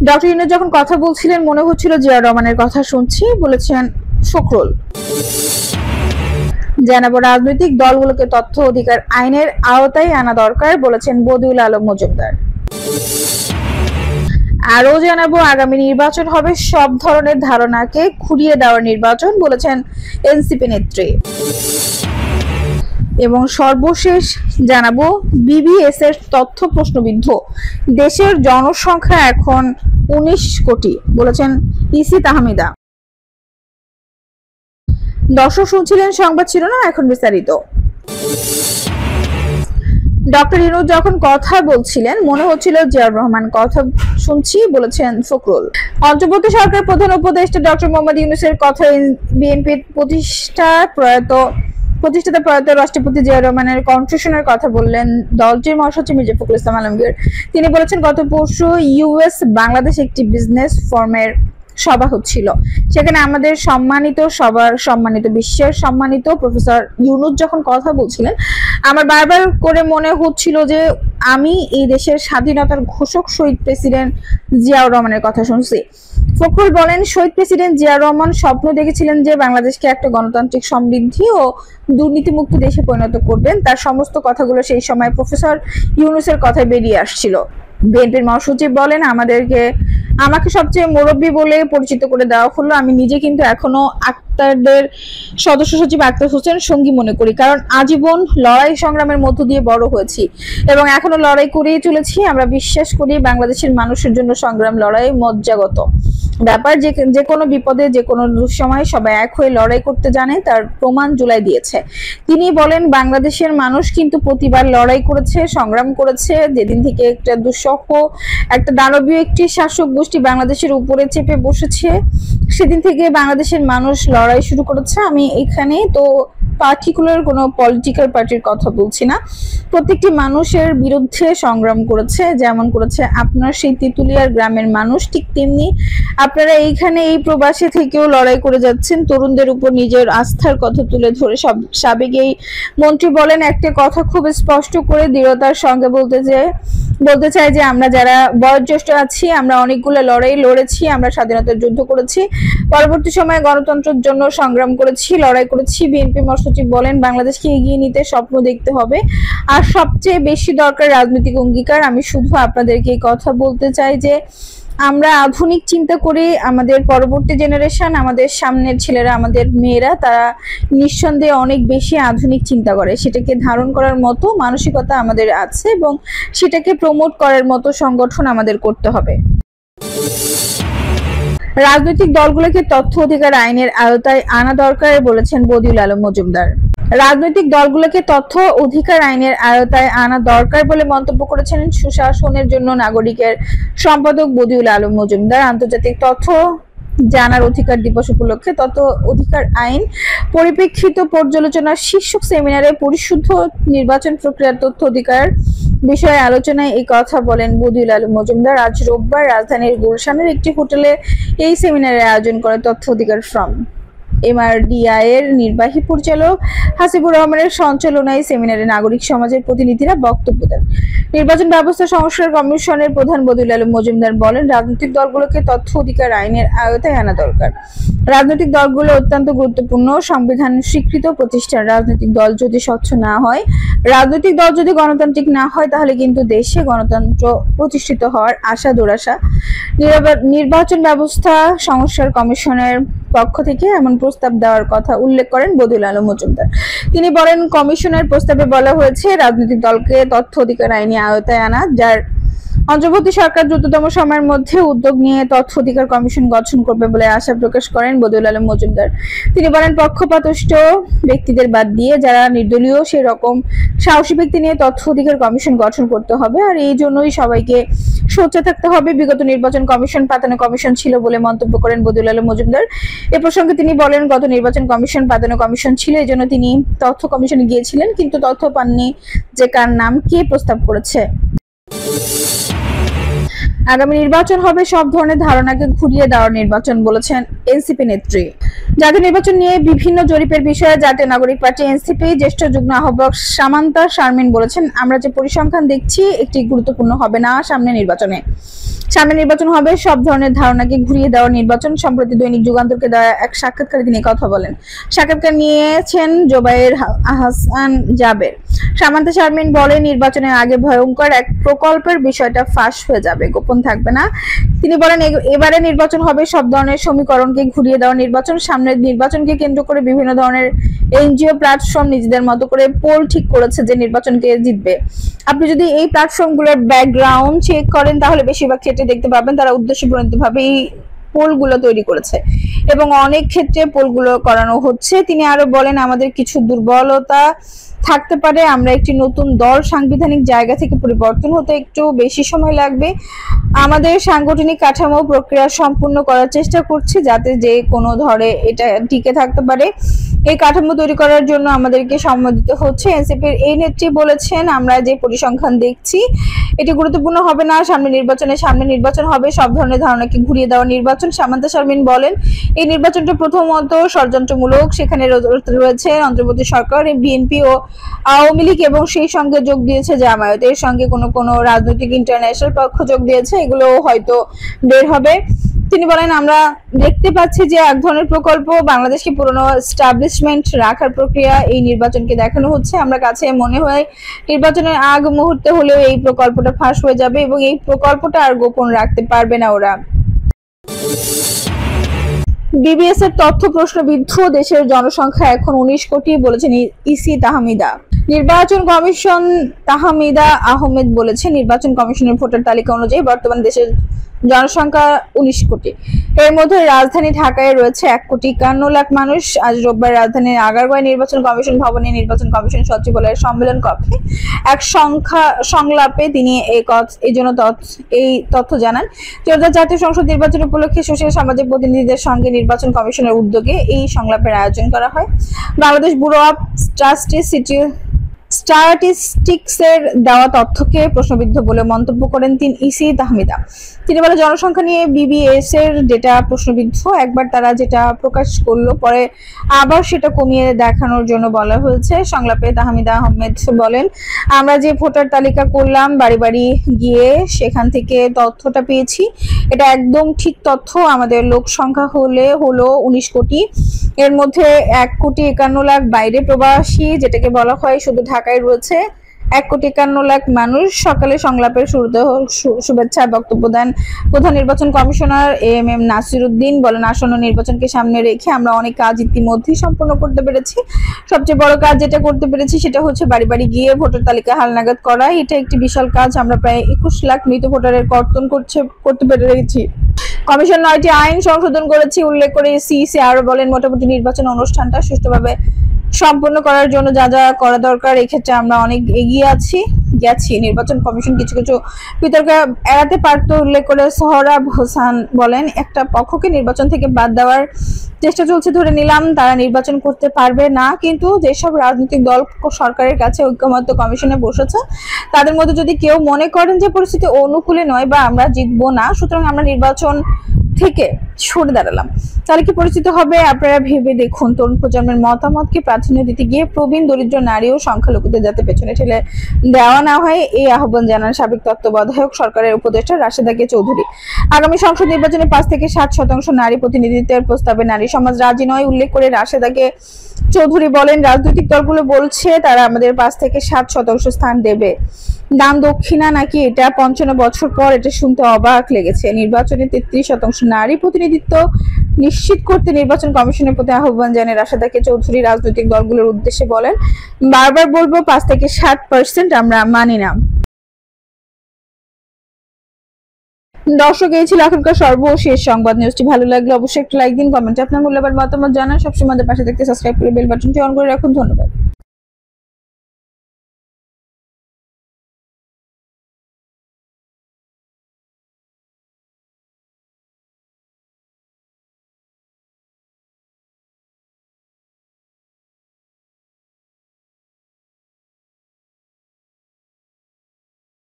Doctor Yunus যখন কথা বলছিলেন মনে হচ্ছিল জিয়া রহমানের কথা শুনছি, বলেছেন ফখরুল। জানাবো রাজনৈতিক দলগুলোকে তথ্য অধিকার আইনের আওতায় আনা দরকার, বলেছেন বদিউল আলম মজুমদার। আরো জানাবো আগামী নির্বাচন হবে সব ধরনের ধারণাকে খুঁড়িয়ে দেওয়ার নির্বাচন, বলেছেন এনসিপি নেত্রী। এবং সর্বশেষ জানাবো বিবিএস এর তথ্য প্রশ্নবিদ্ধ, দেশের জনসংখ্যা এখন 19 কোটি, বলেছেন ইসি তাহমিদা। দর্শক শুনছিলেন সংবাদ শিরোনাম, এখন বিস্তারিত। ডক্টর ইউনূস যখন কথা বলছিলেন মনে হচ্ছিল জিয়াউর রহমান কথা শুনছি, বলেছেন ফখরুল। অন্তর্বর্তী সরকার প্রধান উপদেষ্টা ডক্টর মোহাম্মদ ইউনূসের কথায় বিএনপির প্রতিষ্ঠাতা প্রয়াত রাষ্ট্রপতি জিয়াউর রহমানের কণ্ঠস্বরের কথা বললেন দলটির মহাসচিব মির্জা ফখরুল ইসলাম আলমগীর। তিনি বলেছেন, গত পরশু ইউএস বাংলাদেশ একটি বিজনেস ফোরামের সভা হচ্ছিল, সেখানে আমাদের সম্মানিত বিশ্বের সম্মানিত প্রফেসর ইউনূস যখন কথা বলছিলেন আমার বারবার করে মনে হচ্ছিল যে আমি এই দেশের স্বাধীনতার ঘোষক শহীদ প্রেসিডেন্ট জিয়াউর রহমানের কথা শুনছি। ফখরুল বলেন, শহীদ প্রেসিডেন্ট জিয়াউর রহমান স্বপ্ন দেখেছিলেন যে বাংলাদেশকে একটা গণতান্ত্রিক সমৃদ্ধি ও দুর্নীতিমুক্ত দেশে পরিণত করবেন। তার সমস্ত কথাগুলো সেই সময় প্রফেসর ইউনূসের কথায় বেরিয়ে আসছিল। বিএনপির মহাসচিব বলেন, আমাকে সবচেয়ে মুরব্বী বলে পরিচিত করে দেওয়া হলো। আমি নিজে কিন্তু এখনো আক্তারদের সদস্য সচিব আক্তার হোসেন সঙ্গী মনে করি, কারণ আজীবন লড়াই সংগ্রামের মধ্য দিয়ে বড় হয়েছি এবং এখনো লড়াই করেই চলেছি। আমরা বিশ্বাস করি বাংলাদেশের মানুষের জন্য সংগ্রাম লড়াই মজ্জাগত ব্যাপার, যে কোনো বিপদে যে কোনো দুঃসময়ে সবাই এক হয়ে লড়াই করতে জানে, তার প্রমাণ জুলাই দিয়েছে। তিনি বলেন, বাংলাদেশের মানুষ কিন্তু প্রতিবার লড়াই করেছে, সংগ্রাম করেছে। যেদিন থেকে একটা দুঃসহ একটা দানবীয় একটি শাসক গোষ্ঠী বাংলাদেশের উপরে চেপে বসেছে, সেদিন থেকে বাংলাদেশের মানুষ লড়াই শুরু করেছে। আমি এখানে তো পার্টিকুলার কোনো পলিটিক্যাল পার্টির কথা বলছি না, প্রত্যেকটি মানুষের বিরুদ্ধে সংগ্রাম করেছে। যেমন করেছে আপনার সেই তেঁতুলিয়ার গ্রামের মানুষ, ঠিক তেমনি আপনারা এইখানে এই প্রবাসী থেকেও লড়াই করে যাচ্ছেন। তরুণদের উপর নিজের আস্থার কথা তুলে ধরে সাবেক এই মন্ত্রী বলেন, একটা কথা খুব স্পষ্ট করে দৃঢ়তার সঙ্গে বলতে চাই যে আমরা যারা বয়োজ্যেষ্ঠ আছি আমরা অনেকগুলো লড়াই লড়েছি, আমরা স্বাধীনতার যুদ্ধ করেছি, পরবর্তী সময়ে গণতন্ত্রের জন্য সংগ্রাম করেছি, লড়াই করেছি। বিএনপি মহাসচিব বলেন, বাংলাদেশকে এগিয়ে নিতে স্বপ্ন দেখতে হবে, আর সবচেয়ে বেশি দরকার রাজনৈতিক অঙ্গীকার। আমি শুধু আপনাদেরকে এই কথা বলতে চাই যে আমরা আধুনিক চিন্তা করি, আমাদের পরবর্তী জেনারেশন, আমাদের সামনের ছেলেরা, আমাদের মেয়েরা, তারা নিঃসন্দেহে অনেক বেশি আধুনিক চিন্তা করে। সেটাকে ধারণ করার মতো মানসিকতা আমাদের আছে এবং সেটাকে প্রমোট করার মতো সংগঠন আমাদের করতে হবে। রাজনৈতিক দলগুলোকে তথ্য অধিকার আইনের আওতায় আনা দরকার, বলেছেন বদিউল আলম মজুমদার। রাজনৈতিক দলগুলোকে তথ্য অধিকার আইনের আওতায় আনা দরকার বলে মন্তব্য করেছেন সুশাসনের জন্য নাগরিকের সম্পাদক বদিউল আলম মজুমদার। আন্তর্জাতিক তথ্য জানার অধিকার দিবস উপলক্ষে তথ্য অধিকার আইন পরিপ্রেক্ষিত পর্যালোচনা শীর্ষক সেমিনারে পরিশুদ্ধ নির্বাচন প্রক্রিয়ার তথ্য অধিকার বিষয়ে আলোচনায় এই কথা বলেন বদিউল আলম মজুমদার। আজ রোববার রাজধানীর গুলশানের একটি হোটেলে এই সেমিনারের আয়োজন করে তথ্য অধিকার ফ্রম এমআরডিআই এর নির্বাহী পরিচালক হাসিবুর রহমানের সঞ্চালনায় সেমিনারে নাগরিক সমাজের প্রতিনিধিরা বক্তব্য দেন। নির্বাচন ব্যবস্থা সংস্কার কমিশনের প্রধান বদিউল আলম মজুমদার বলেন, রাজনৈতিক দলগুলোকে তথ্য অধিকার আইনের আওতায় আনা দরকার। রাজনৈতিক দলগুলো অত্যন্ত গুরুত্বপূর্ণ সংবিধান স্বীকৃত প্রতিষ্ঠান। রাজনৈতিক দল যদি স্বচ্ছ না হয়, রাজনৈতিক দল যদি গণতান্ত্রিক না হয়, তাহলে কিন্তু দেশে গণতন্ত্র প্রতিষ্ঠিত হওয়ার আশা দুরাশা। নির্বাচন ব্যবস্থা সংস্কার কমিশনের পক্ষ থেকে এমন প্রস্তাব দেওয়ার কথা উল্লেখ করেন বদিউল আলম মজুমদার। তিনি বলেন, কমিশনের প্রস্তাবে বলা হয়েছে রাজনৈতিক দলকে তথ্য অধিকার আইনের আওতায় আনা, যার অন্তর্বর্তী সরকার দ্রুততম সময়ের মধ্যে উদ্যোগ নিয়ে তথ্য অধিকার কমিশন গঠন করবে বলে আশা প্রকাশ করেন বদিউল আলম মজুমদার। তিনি বলেন, পক্ষপাতদুষ্ট ব্যক্তিদের বাদ দিয়ে যারা নির্দলীয় সেই রকম সাহসী ব্যক্তি নিয়ে তথ্য অধিকার কমিশন গঠন করতে হবে, আর এই জন্যই সবাইকে সোচ্চার থাকতে হবে। বিগত নির্বাচন কমিশন পাতানো কমিশন ছিল বলে মন্তব্য করেন বদিউল আলম মজুমদার। এ প্রসঙ্গে তিনি বলেন, গত নির্বাচন কমিশন পাতানো কমিশন ছিল, এই জন্য তিনি তথ্য কমিশনে গিয়েছিলেন, কিন্তু তথ্য পাননি যে কার নাম কে প্রস্তাব করেছে। আগামী নির্বাচন হবে সব ধরনের ধারণাকে ঘুরিয়ে দেওয়ার নির্বাচন বলেছেন এনসিপি নেত্রী। জাতীয় নির্বাচন নিয়ে বিভিন্ন জরিপের বিষয়ে জাতীয় নাগরিক পার্টি এনসিপি জ্যেষ্ঠ যুগ্ম আহ্বায়ক সামান্তা শারমিন বলেছেন, আমরা যে পরিসংখ্যান দেখছি একটি গুরুত্বপূর্ণ হবে না সামনে নির্বাচন হবে সব ধরনের ধারণাকে ঘুরিয়ে দেওয়ার নির্বাচন। সম্প্রতি দৈনিক যুগান্তরকে দেওয়া এক সাক্ষাৎকারে তিনি কথা বলেন। সাক্ষাৎকার নিয়েছেন জোবায়ের আহসান জাবের। সামান্তা শারমিন বলেন, নির্বাচনের আগে ভয়ঙ্কর এক প্রকল্পের বিষয়টা ফাঁস হয়ে যাবে, গোপন থাকবে না। তিনি বলেন, এবারে নির্বাচন হবে সব ধরনের সমীকরণকে ঘুরিয়ে দেওয়ার নির্বাচন। সামনের নির্বাচনকে কেন্দ্র করে বিভিন্ন ধরনের এনজিও প্ল্যাটফর্ম নিজেদের মতো করে পোল ঠিক করেছে যে নির্বাচনকে জিতবে। আপনি যদি এই প্ল্যাটফর্মগুলোর ব্যাকগ্রাউন্ড চেক করেন তাহলে বেশিরভাগ ক্ষেত্রে দেখতে পাবেন তারা উদ্দেশ্যপ্রণোদিতভাবে এই পোলগুলো তৈরি করেছে এবং অনেক ক্ষেত্রে পোলগুলো করানো হচ্ছে। তিনি আরো বলেন, আমাদের কিছু দুর্বলতা থাকতে পারে, আমরা একটি নতুন দল, সাংবিধানিক জায়গা থেকে পরিবর্তন হতে একটু বেশি সময় লাগবে। আমাদের সাংগঠনিক কাঠামো প্রক্রিয়া সম্পূর্ণ করার চেষ্টা করছি যাতে যে কোনো ধরে এটা টিকে থাকতে পারে। এই কাঠামো তৈরি করার জন্য আমাদেরকে সময় দিতে হচ্ছে। এনসিপির এই নেত্রী বলেছেন, আমরা যে পরিসংখ্যান দেখছি এটি গুরুত্বপূর্ণ হবে না সামনে নির্বাচন হবে সব ধরনের ধারণাকে ঘুরিয়ে দেওয়া নির্বাচন। সামান্তা শারমিন বলেন, এই নির্বাচনটা প্রথমত ষড়যন্ত্রমূলক। সেখানে রয়েছে অন্তর্বর্তী সরকার, বিএনপি ও আওয়ামী লীগ এবং সেই সঙ্গে যোগ দিয়েছে জামায়াত। এর সঙ্গে কোনো রাজনৈতিক ইন্টারন্যাশনাল পক্ষ যোগ দিয়েছে, এগুলো হয়তো বের হবে। তিনি বলেন, আমরা দেখতে পাচ্ছি যে এক ধরনের প্রকল্প বাংলাদেশকে পুরনো এস্টাবলিশমেন্ট রাখার প্রক্রিয়া এই নির্বাচনকে দেখানো হচ্ছে। আমরা কাছে মনে হয় নির্বাচনের আগ মুহূর্তে হলেও এই প্রকল্পটা ফাঁস হয়ে যাবে এবং এই প্রকল্পটা আর গোপন রাখতে পারবে না ওরা। বিবিএস এর তথ্য প্রশ্নবিদ্ধ, দেশের জনসংখ্যা এখন 19 কোটি বলেছেন ইসি তাহমিদা। নির্বাচন কমিশন তাহমিদা আহমেদ বলেছেন, নির্বাচন কমিশনের ভোটার তালিকা অনুযায়ী বর্তমান দেশের জনসংখ্যা 19 কোটি। এর মধ্যে রাজধানী ঢাকায় রয়েছে 1,51,00,000 মানুষ। আজ রোববার রাজধানীর আগারগাঁও নির্বাচন কমিশন ভবনে নির্বাচন কমিশন সচিবালয়ের সম্মেলন কক্ষে এক সংলাপে তিনি এই তথ্য জানান। জাতীয় সংসদ নির্বাচন উপলক্ষে সোশ্যাল সামাজিক প্রতিনিধিদের সঙ্গে নির্বাচন কমিশনের উদ্যোগে এই সংলাপের আয়োজন করা হয়। বাংলাদেশ ব্যুরো অব স্ট্যাটিস্টিক্সের দেওয়া তথ্যকে প্রশ্নবিদ্ধ বলে মন্তব্য করেন ইসি তাহমিদা। তিনি বলেন, জনসংখ্যা নিয়ে বিবিএস এর ডেটা প্রশ্নবিদ্ধ। একবার তারা যেটা প্রকাশ করলো পরে আবার সেটা কমিয়ে দেখানোর জন্য বলা হয়েছে। সংলাপে তাহমিদা আহমেদ বলেন, আমরা যে ভোটার তালিকা করলাম বাড়ি বাড়ি গিয়ে সেখান থেকে তথ্যটা পেয়েছি, এটা একদম ঠিক তথ্য। আমাদের লোক সংখ্যা হলো 19 কোটি। এর মধ্যে 1,51,00,000 বাইরে প্রবাসী, যেটাকে বলা হয় শুধু ঢাকায় রয়েছে 1,51,00,000 মানুষ। সকালে সংলাপের শুরুতে শুভেচ্ছা বক্তব্য দেন প্রধান নির্বাচন কমিশনার এএমএম নাসির উদ্দিন। বলেন, আসন্ন নির্বাচনকে সামনে রেখে আমরা অনেক কাজ ইতিমধ্যেই সম্পন্ন করতে পেরেছি। সবচেয়ে বড় কাজ যেটা করতে পেরেছি সেটা হচ্ছে বাড়ি বাড়ি গিয়ে ভোটার তালিকা হালনাগাদ করা। এটা একটি বিশাল কাজ। আমরা প্রায় 21 লাখ মৃত ভোটারের কর্তন করতে পেরেছি। কমিশন 9টি আইন সংশোধন করেছে উল্লেখ করে সিইসি আরো বলেন, মোটামুটি নির্বাচন অনুষ্ঠানটা সুষ্ঠুভাবে সম্পন্ন করার জন্য যা যা করা দরকার এক্ষেত্রে আমরা অনেক এগিয়ে গেছি। নির্বাচন কমিশন কিছু বিতর্ক এড়াতে পারত উল্লেখ করে সোহরাব হোসেন বলেন, একটা পক্ষকে নির্বাচন থেকে বাদ দেওয়ার চেষ্টা চলছে ধরে নিলাম, তারা নির্বাচন করতে পারবে না। কিন্তু যেসব রাজনৈতিক দল সরকারের কাছে ঐক্যমত্য কমিশনে বসেছে তাদের মধ্যে যদি কেউ মনে করেন যে পরিস্থিতি অনুকূলে নয় বা আমরা জিতবো না, সুতরাং আমরা নির্বাচন থেকে সরে দাঁড়ালাম, তাহলে কি পরিস্থিতি হবে আপনারা ভেবে দেখুন। তরুণ প্রজন্মের মতামতকে প্রাধান্য দিতে গিয়ে প্রবীণ দরিদ্র নারী ও সংখ্যালঘুদের যাতে পেছনে ঠেলে দেওয়া না হয় এই আহ্বান জানান সাবেক তত্ত্বাবধায়ক সরকারের উপদেষ্টা রাশেদা কে চৌধুরী। আগামী সংসদ নির্বাচনে 5 থেকে 60% নারী প্রতিনিধিত্বের প্রস্তাবে নারী সমাজ রাজি নয় উল্লেখ করে রাশেদা কে চৌধুরী বলেন, রাজনৈতিক দলগুলো বলছে তারা আমাদের 5 থেকে 60% স্থান দেবে, দান দক্ষিণা নাকি এটা 55 বছর পর এটা শুনতে অবাক লেগেছে। নির্বাচনে 33% নারী প্রতিনিধিত্ব নিশ্চিত করতে নির্বাচন কমিশনের প্রতি আহ্বান জানান রাশেদা কে চৌধুরী। রাজনৈতিক দলগুলোর উদ্দেশ্যে বলেন, বারবার বলবো 5 থেকে 60% আমরা মানি না। দর্শক, এই ছিল এখনকার সর্বশেষ সংবাদ। নিউজটি ভালো লাগলে অবশ্যই একটা লাইক দিন, কমেন্টে আপনার মূল্যবান মতামত জানান। সবসময় আমাদের পাশে থাকতে সাবস্ক্রাইব করে বেল বাটনটি অন করে রাখুন। ধন্যবাদ।